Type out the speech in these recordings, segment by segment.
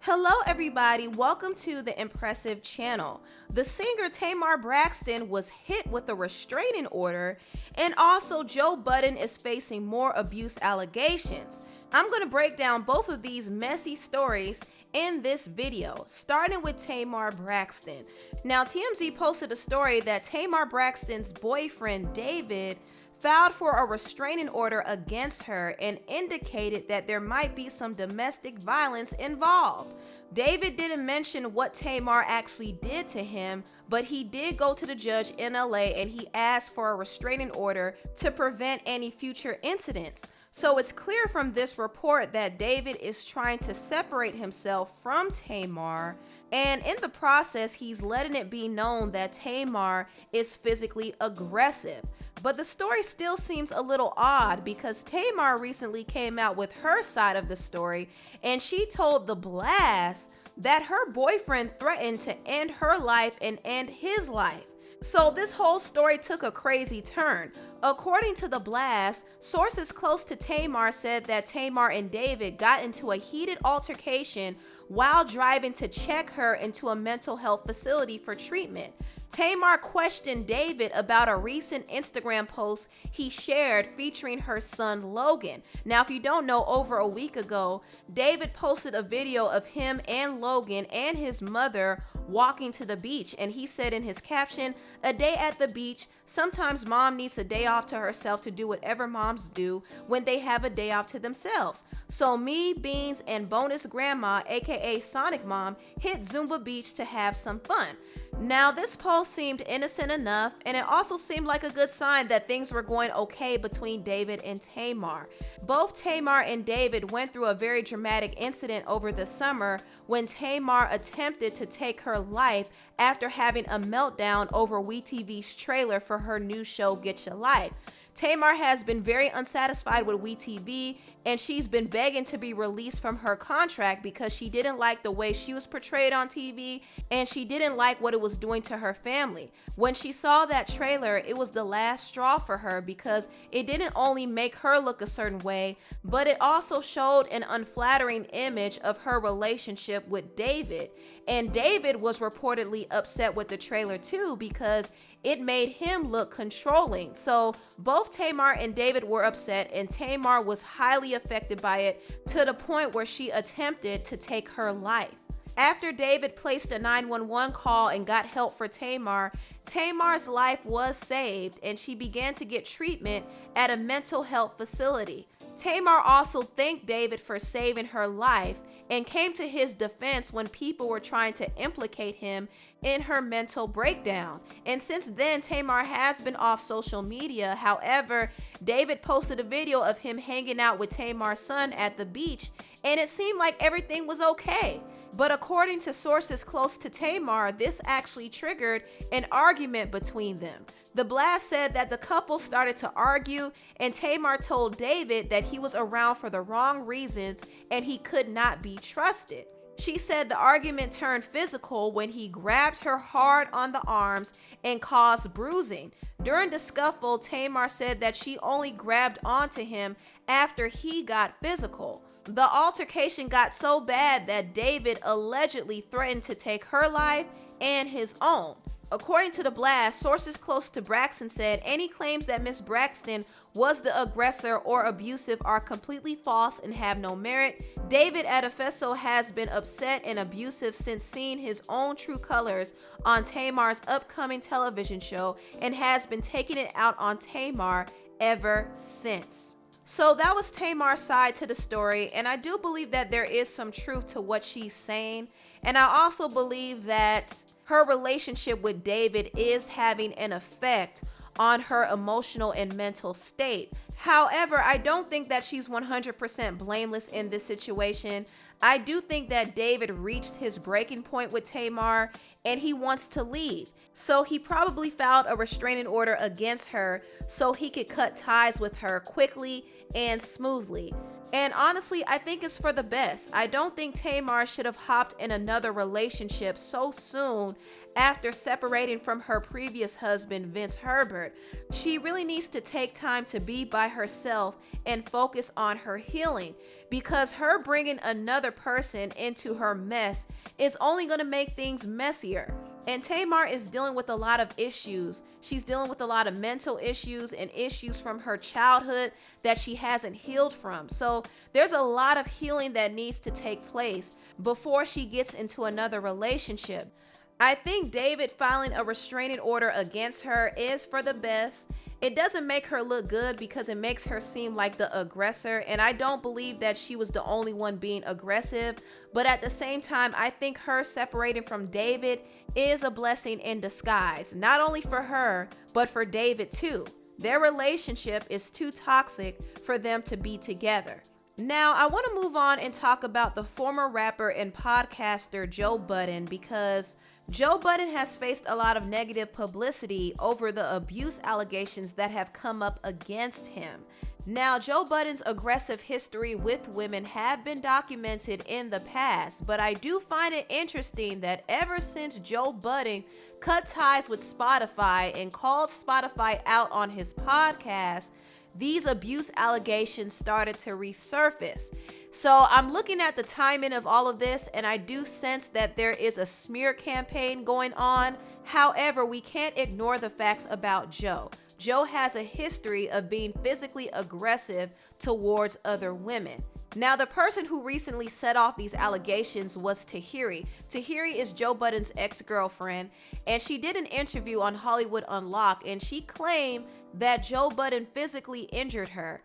Hello everybody, welcome to the Empressive channel. The singer Tamar Braxton was hit with a restraining order, and also Joe Budden is facing more abuse allegations. I'm going to break down both of these messy stories in this video, starting with Tamar Braxton. Now, TMZ posted a story that Tamar Braxton's boyfriend David filed for a restraining order against her and indicated that there might be some domestic violence involved. David didn't mention what Tamar actually did to him, but he did go to the judge in LA and he asked for a restraining order to prevent any future incidents. So it's clear from this report that David is trying to separate himself from Tamar, and in the process, he's letting it be known that Tamar is physically aggressive. But the story still seems a little odd because Tamar recently came out with her side of the story, and she told The Blast that her boyfriend threatened to end her life and end his life. So this whole story took a crazy turn. According to The Blast, sources close to Tamar said that Tamar and David got into a heated altercation while driving to check her into a mental health facility for treatment. Tamar questioned David about a recent Instagram post he shared featuring her son Logan. Now, if you don't know, over a week ago, David posted a video of him and Logan and his mother walking to the beach, and he said in his caption, "A day at the beach. Sometimes mom needs a day off to herself to do whatever moms do when they have a day off to themselves. So me, Beans, and bonus grandma, aka Sonic Mom, hit Zumba Beach to have some fun." Now, this post seemed innocent enough, and it also seemed like a good sign that things were going okay between David and Tamar. Both Tamar and David went through a very dramatic incident over the summer when Tamar attempted to take her life after having a meltdown over WeTV's trailer for her new show, Get Your Life. Tamar has been very unsatisfied with WeTV, and she's been begging to be released from her contract because she didn't like the way she was portrayed on TV, and she didn't like what it was doing to her family. When she saw that trailer, it was the last straw for her because it didn't only make her look a certain way, but it also showed an unflattering image of her relationship with David. And David was reportedly upset with the trailer too because it made him look controlling. So both Tamar and David were upset, and Tamar was highly affected by it to the point where she attempted to take her life. After David placed a 911 call and got help for Tamar, Tamar's life was saved and she began to get treatment at a mental health facility. Tamar also thanked David for saving her life and came to his defense when people were trying to implicate him in her mental breakdown. And since then, Tamar has been off social media. However, David posted a video of him hanging out with Tamar's son at the beach, and it seemed like everything was okay. But according to sources close to Tamar, this actually triggered an argument between them. The Blast said that the couple started to argue, and Tamar told David that he was around for the wrong reasons and he could not be trusted. She said the argument turned physical when he grabbed her hard on the arms and caused bruising. During the scuffle, Tamar said that she only grabbed onto him after he got physical. The altercation got so bad that David allegedly threatened to take her life and his own. According to The Blast, sources close to Braxton said any claims that Miss Braxton was the aggressor or abusive are completely false and have no merit. David Adefeso has been upset and abusive since seeing his own true colors on Tamar's upcoming television show and has been taking it out on Tamar ever since. So that was Tamar's side to the story, and I do believe that there is some truth to what she's saying. And I also believe that her relationship with David is having an effect on her emotional and mental state. However, I don't think that she's 100% blameless in this situation. I do think that David reached his breaking point with Tamar and he wants to leave. So he probably filed a restraining order against her so he could cut ties with her quickly and smoothly. And honestly, I think it's for the best. I don't think Tamar should have hopped in another relationship so soon after separating from her previous husband, Vince Herbert. She really needs to take time to be by herself and focus on her healing, because her bringing another person into her mess is only going to make things messier. And Tamar is dealing with a lot of issues. She's dealing with a lot of mental issues and issues from her childhood that she hasn't healed from. So there's a lot of healing that needs to take place before she gets into another relationship. I think David filing a restraining order against her is for the best. It doesn't make her look good because it makes her seem like the aggressor, and I don't believe that she was the only one being aggressive. But at the same time, I think her separating from David is a blessing in disguise, not only for her, but for David too. Their relationship is too toxic for them to be together. Now, I want to move on and talk about the former rapper and podcaster Joe Budden, because Joe Budden has faced a lot of negative publicity over the abuse allegations that have come up against him. Now, Joe Budden's aggressive history with women have been documented in the past, but I do find it interesting that ever since Joe Budden cut ties with Spotify and called Spotify out on his podcast, these abuse allegations started to resurface. So I'm looking at the timing of all of this, and I do sense that there is a smear campaign going on. However, we can't ignore the facts about Joe. Joe has a history of being physically aggressive towards other women. Now, the person who recently set off these allegations was Tahiri. Tahiri is Joe Budden's ex-girlfriend, and she did an interview on Hollywood Unlocked, and she claimed that Joe Budden physically injured her.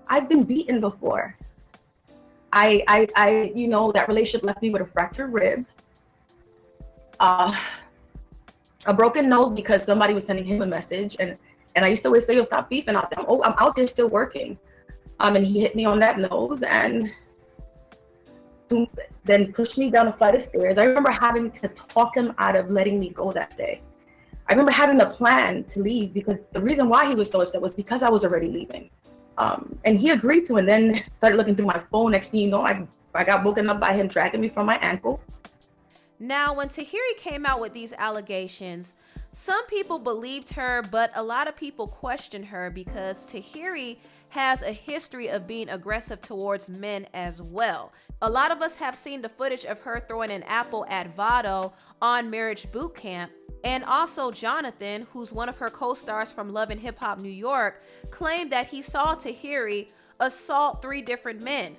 I've been beaten before. That relationship left me with a fractured rib, a broken nose because somebody was sending him a message, and I used to always say, "Yo, stop beefing out there. I'm out there still working." And he hit me on that nose and then pushed me down a flight of stairs. I remember having to talk him out of letting me go that day. I remember having a plan to leave because the reason why he was so upset was because I was already leaving. And he agreed to, and then started looking through my phone. Next thing you know, I got woken up by him dragging me from my ankle. Now, when Tahiri came out with these allegations, some people believed her, but a lot of people questioned her because Tahiri has a history of being aggressive towards men as well. A lot of us have seen the footage of her throwing an apple at Vado on Marriage Boot Camp. And also Jonathan, who's one of her co-stars from Love and Hip Hop New York, claimed that he saw Tahiri assault 3 different men.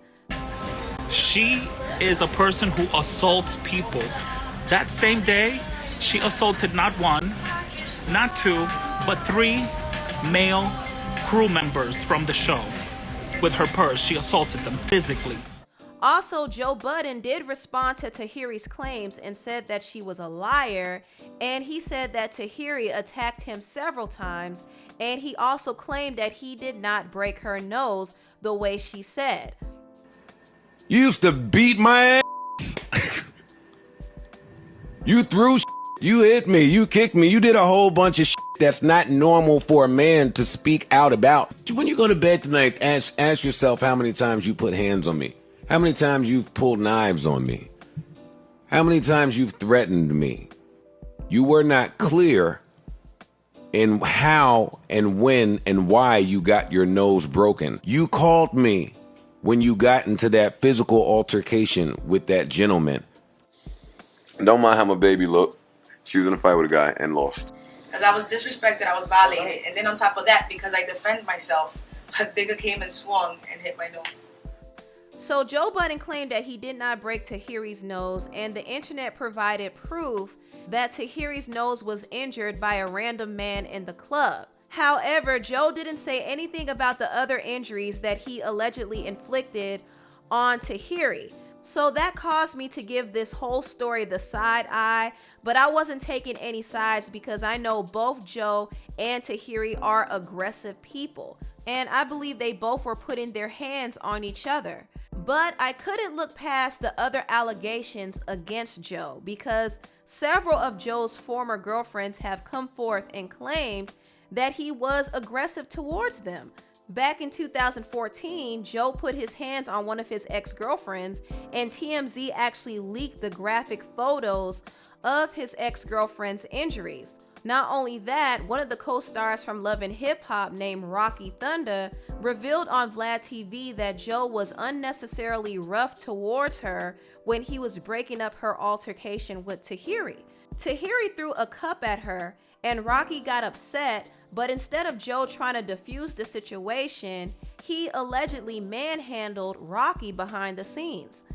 She is a person who assaults people. That same day, she assaulted not 1, not 2, but 3 male crew members from the show. With her purse, she assaulted them physically. Also, Joe Budden did respond to Tahiri's claims and said that she was a liar, and he said that Tahiri attacked him several times, and he also claimed that he did not break her nose the way she said. You used to beat my ass. You threw shit. You hit me. You kicked me. You did a whole bunch of shit that's not normal for a man to speak out about. When you go to bed tonight, ask yourself how many times you put hands on me. How many times you've pulled knives on me? How many times you've threatened me? You were not clear in how and when and why you got your nose broken. You called me when you got into that physical altercation with that gentleman. Don't mind how my baby looked. She was in a fight with a guy and lost. Because I was disrespected, I was violated. And then on top of that, because I defend myself, a nigga came and swung and hit my nose. So Joe Budden claimed that he did not break Tahiri's nose, and the internet provided proof that Tahiri's nose was injured by a random man in the club. However, Joe didn't say anything about the other injuries that he allegedly inflicted on Tahiri. So that caused me to give this whole story the side eye, but I wasn't taking any sides because I know both Joe and Tahiri are aggressive people, and I believe they both were putting their hands on each other. But I couldn't look past the other allegations against Joe because several of Joe's former girlfriends have come forth and claimed that he was aggressive towards them. Back in 2014, Joe put his hands on one of his ex-girlfriends, and TMZ actually leaked the graphic photos of his ex-girlfriend's injuries. Not only that, one of the co-stars from Love and Hip Hop named Rocky Thunder revealed on Vlad TV that Joe was unnecessarily rough towards her when he was breaking up her altercation with Tahiri. Tahiri threw a cup at her and Rocky got upset, but instead of Joe trying to defuse the situation, he allegedly manhandled Rocky behind the scenes.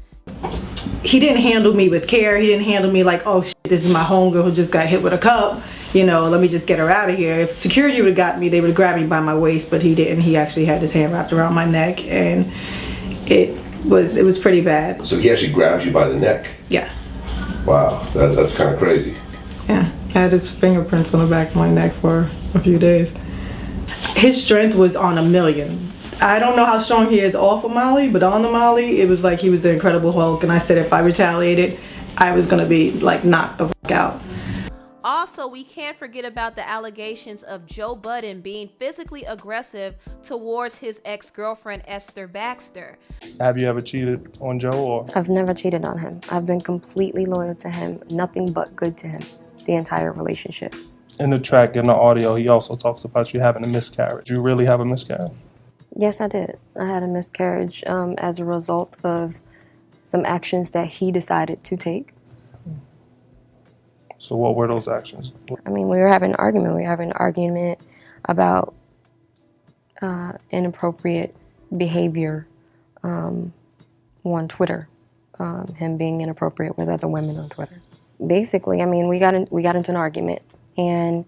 He didn't handle me with care. He didn't handle me like, oh shit, this is my homegirl who just got hit with a cup. You know, let me just get her out of here. If security would have got me, they would have grabbed me by my waist, but he didn't. He actually had his hand wrapped around my neck, and it was pretty bad. So he actually grabbed you by the neck? Yeah. Wow, that's kind of crazy. Yeah, I had his fingerprints on the back of my neck for a few days. His strength was on a million. I don't know how strong he is off of Molly, but on the Molly, it was like he was the Incredible Hulk, and I said if I retaliated, I was gonna be like knocked the fuck out. Also, we can't forget about the allegations of Joe Budden being physically aggressive towards his ex-girlfriend Esther Baxter. Have you ever cheated on Joe? Or? I've never cheated on him. I've been completely loyal to him, nothing but good to him, the entire relationship. In the track, in the audio, he also talks about you having a miscarriage. Did you really have a miscarriage? Yes, I did. I had a miscarriage as a result of some actions that he decided to take. So what were those actions? I mean, we were having an argument. We were having an argument about inappropriate behavior on Twitter, him being inappropriate with other women on Twitter. Basically, I mean, we got into an argument, and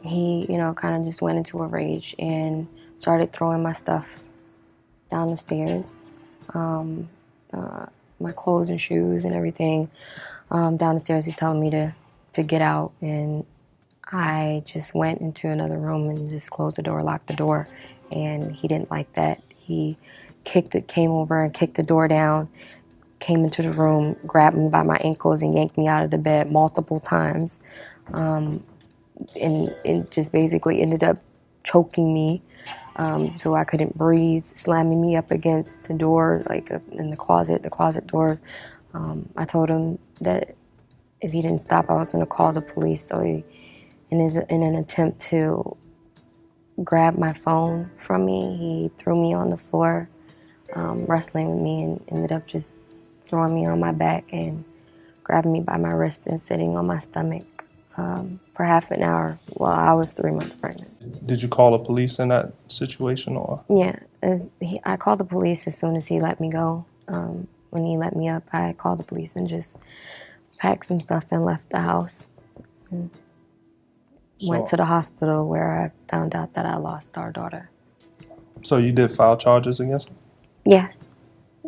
he, you know, kind of just went into a rage and started throwing my stuff down the stairs, my clothes and shoes and everything down the stairs. He's telling me to get out, and I just went into another room and just closed the door, locked the door, and he didn't like that. He came over and kicked the door down, came into the room, grabbed me by my ankles and yanked me out of the bed multiple times, and just basically ended up choking me so I couldn't breathe, slamming me up against the door, like in the closet doors. I told him that if he didn't stop, I was going to call the police. So he, in an attempt to grab my phone from me, he threw me on the floor, wrestling with me, and ended up just throwing me on my back and grabbing me by my wrist and sitting on my stomach for half an hour while I was 3 months pregnant. Did you call the police in that situation, or? Yeah, I called the police as soon as he let me go. When he let me up, I called the police and just packed some stuff and left the house. Went to the hospital where I found out that I lost our daughter. So you did file charges against him? Yes.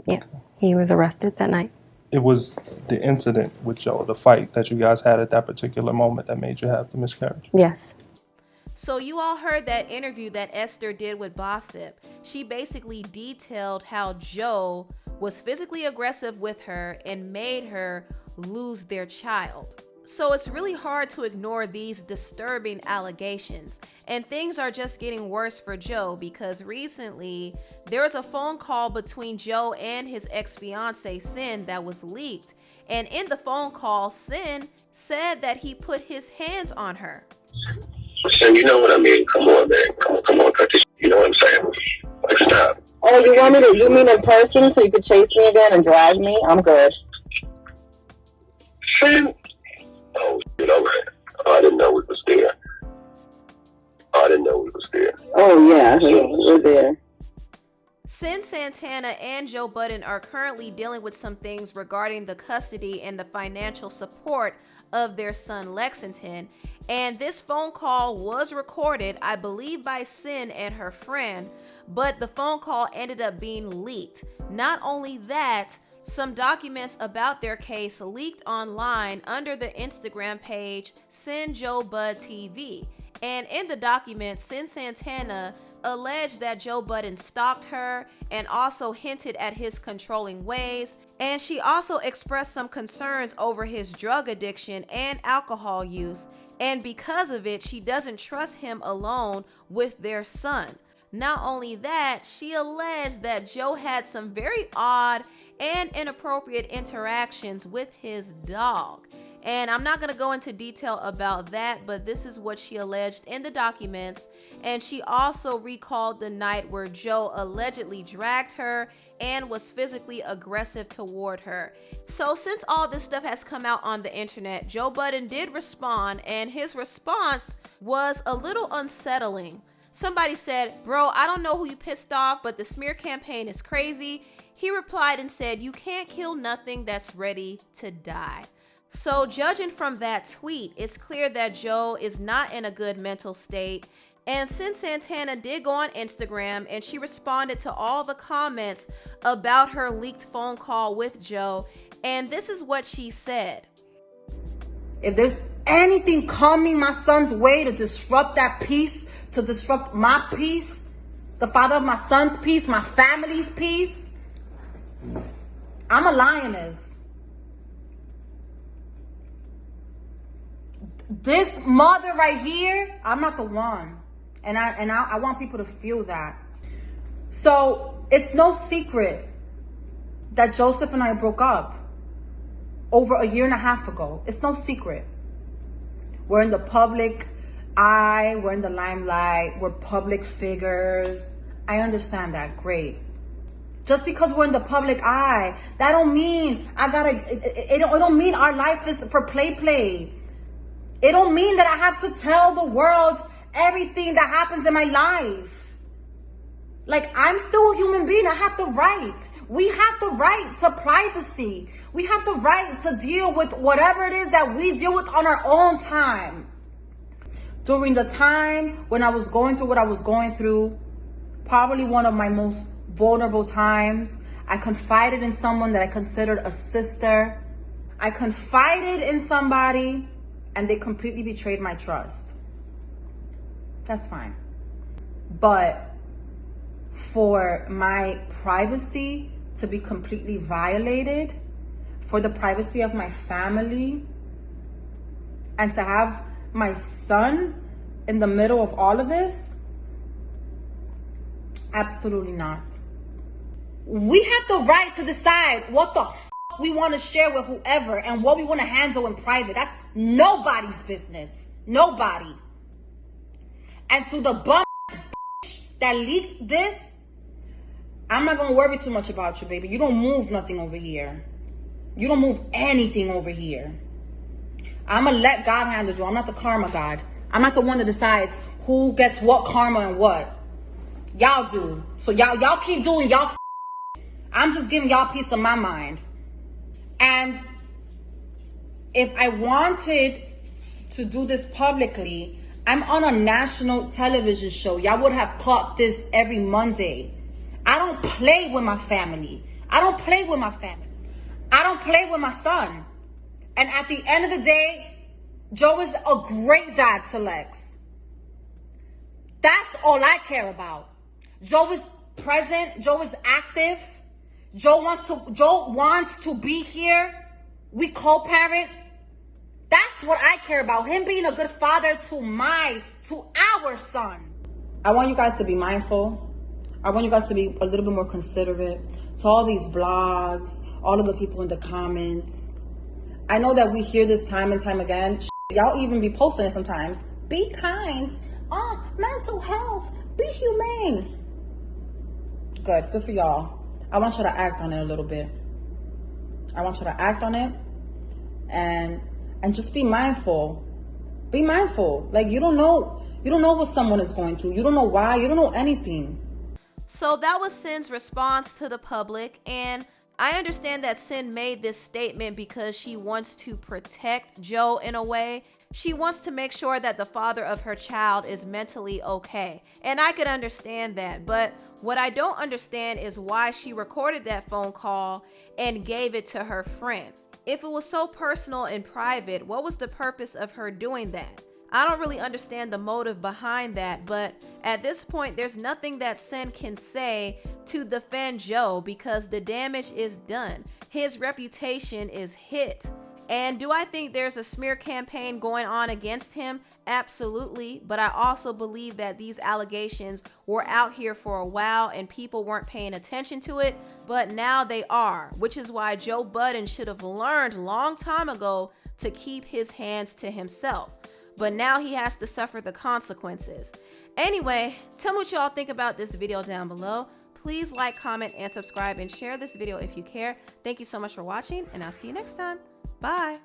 Yeah. Okay. He was arrested that night. It was the incident with Joe, the fight that you guys had at that particular moment that made you have the miscarriage? Yes. So you all heard that interview that Esther did with Gossip. She basically detailed how Joe was physically aggressive with her and made her lose their child. So it's really hard to ignore these disturbing allegations, and things are just getting worse for Joe because recently there was a phone call between Joe and his ex-fiance Sin that was leaked, and in the phone call, Sin said that he put his hands on her. Sin, you know what I mean? Come on, man. Come on, cut this. You know what I'm saying? Like, stop. Oh, you mean in person so you could chase me again and drag me? I'm good. Sin? Oh, shit, all right. Oh, I didn't know it was there. Oh, yeah, we're there. Sin Santana and Joe Budden are currently dealing with some things regarding the custody and the financial support of their son Lexington. And this phone call was recorded, I believe, by Sin and her friend, but the phone call ended up being leaked. Not only that, some documents about their case leaked online under the Instagram page Sin Joe Bud TV. And in the document, Sin Santana alleged that Joe Budden stalked her and also hinted at his controlling ways. And she also expressed some concerns over his drug addiction and alcohol use. And because of it, she doesn't trust him alone with their son. Not only that, she alleged that Joe had some very odd and inappropriate interactions with his dog. And I'm not going to go into detail about that, but this is what she alleged in the documents. And she also recalled the night where Joe allegedly dragged her and was physically aggressive toward her. So since all this stuff has come out on the internet, Joe Budden did respond, and his response was a little unsettling. Somebody said, "Bro, I don't know who you pissed off, but the smear campaign is crazy." He replied and said, "You can't kill nothing that's ready to die." So judging from that tweet, it's clear that Joe is not in a good mental state. And since Santana did go on Instagram and she responded to all the comments about her leaked phone call with Joe, and this is what she said. If there's anything coming my son's way to disrupt that peace, to disrupt my peace, the father of my son's peace, my family's peace, I'm a lioness. This mother right here, I'm not the one. And I want people to feel that. So it's no secret that Joseph and I broke up over a year and a half ago. It's no secret. We're in the public eye, we're in the limelight, we're public figures. I understand that, great. Just because we're in the public eye, that don't mean it don't mean our life is for play. It don't mean that I have to tell the world everything that happens in my life. Like, I'm still a human being. I have the right. We have the right to privacy. We have the right to deal with whatever it is that we deal with on our own time. During the time when I was going through what I was going through, probably one of my most vulnerable times, I confided in someone that I considered a sister. I confided in somebody and they completely betrayed my trust. That's fine. But for my privacy to be completely violated, for the privacy of my family, and to have my son in the middle of all of this, absolutely not. We have the right to decide what the we want to share with whoever and what we want to handle in private. That's nobody's business. Nobody. And to the bum that leaked this, I'm not going to worry too much about you, baby. You don't move nothing over here. You don't move anything over here. I'm going to let God handle you. I'm not the karma God. I'm not the one that decides who gets what karma and what. Y'all do. So y'all keep doing y'all. I'm just giving y'all peace of my mind. And if I wanted to do this publicly, I'm on a national television show. Y'all would have caught this every Monday. I don't play with my family. I don't play with my family. I don't play with my son. And at the end of the day, Joe is a great dad to Lex. That's all I care about. Joe is present. Joe is active. Joe wants to be here. We co-parent. That's what I care about. Him being a good father to our son. I want you guys to be mindful. I want you guys to be a little bit more considerate. To all these blogs, all of the people in the comments. I know that we hear this time and time again. Y'all even be posting it sometimes. Be kind. Mental health. Be humane. Good for y'all. I want you to act on it a little bit. I want you to act on it and just be mindful. Be mindful. Like, you don't know what someone is going through. You don't know why. You don't know anything. So that was Sin's response to the public, and I understand that Sin made this statement because she wants to protect Joe in a way. She wants to make sure that the father of her child is mentally okay. And I could understand that. But what I don't understand is why she recorded that phone call and gave it to her friend. If it was so personal and private, what was the purpose of her doing that? I don't really understand the motive behind that, but at this point, there's nothing that Sin can say to defend Joe because the damage is done. His reputation is hit. And do I think there's a smear campaign going on against him? Absolutely. But I also believe that these allegations were out here for a while and people weren't paying attention to it, but now they are, which is why Joe Budden should have learned a long time ago to keep his hands to himself. But now he has to suffer the consequences. Anyway, tell me what y'all think about this video down below. Please like, comment, and subscribe, and share this video if you care. Thank you so much for watching, and I'll see you next time. Bye.